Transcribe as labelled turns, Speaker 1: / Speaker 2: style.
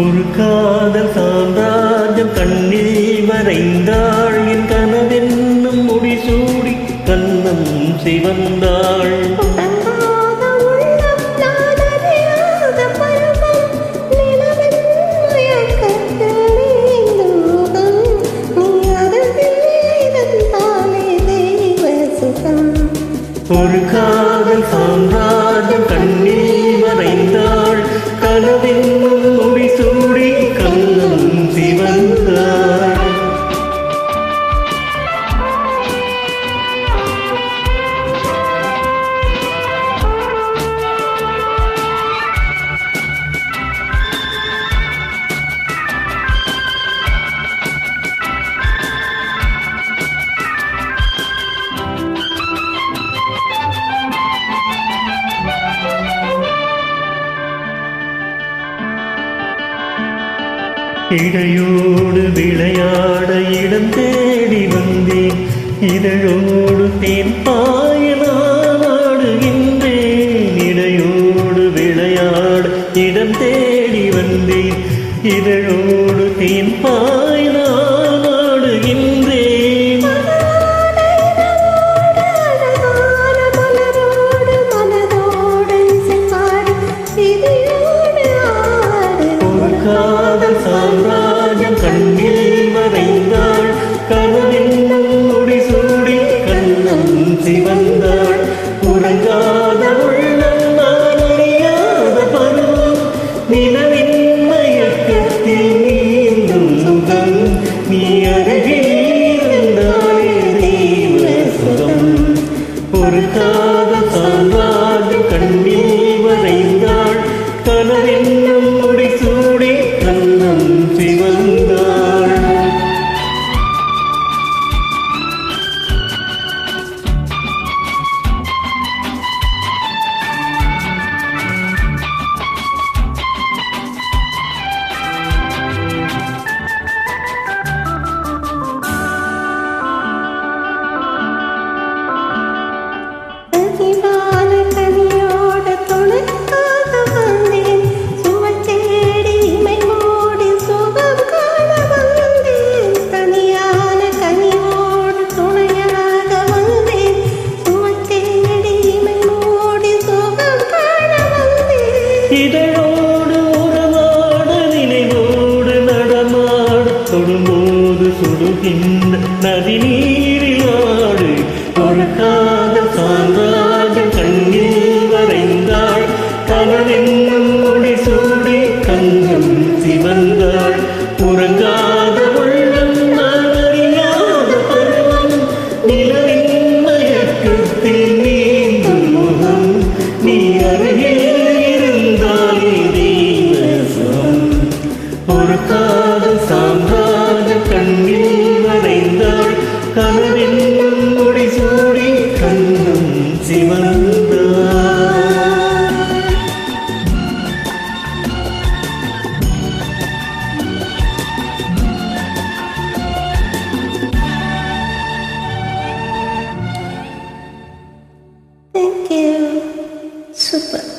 Speaker 1: ஒரு காதல் சாம்ராஜ்யம் கண்ணில் வரைந்தாள், என் கனவென்னும் முடிசூடி கண்ணம் சிவந்தாள். ஒரு காதல் சாம்ராஜ்யம் கண்ணில் வரைந்தாள், கனவென்னும் முடிசூடி கண்ணம் சிவந்தாள். இடையோடு விளையாட இடம் தேடி வந்தேன், இதழோடு தேன் பாய நாடுகின்றேன். இடையோடு விளையாட இடம் தேடி வந்தேன், இதழோடு தேன் பாய நாடுகின்றேன். காதல் சாம்ராஜ்யம் கண்ணில் வரைந்தாள், கனவென்னும் முடிசூடி கண்ணம் சிவந்தாள். உறங்காத உள்ளம் நான் அறியாத பருவம், நிலவின் மயக்கத்தில் நீந்தும் சுகம், நீ அருகில் இருந்தாலே தெய்வ சுகம். ஒரு காதல் சாம்ராஜ்யம் கண்ணில் வரைந்தாள், கனவென்னும் முடிசூடி கண்ணம் சிவந்தாள். இதழோடு உறவாட நினைவோடு நடமாட, தொடும்போது சுடுகின்ற நதி நீரில் ஆடு. ஒரு காதல் சாம்ராஜ்யம் கண்ணில் வரைந்தாள், கனவென்னும் முடிசூடி கண்ணம் சிவந்தாள். உறங்காத உள்ளம் நான் அறியாத பருவம், நிலவின் மயக்கத்தில் நீந்தும் முகம், நீ அருகில் ஒரு காதல் சாம்ராஜ்யம் கண்ணில் வரைந்தாள், கனவென்னும் முடிசூடி கண்ணம் சிவந்தாள்.
Speaker 2: Thank you. Super.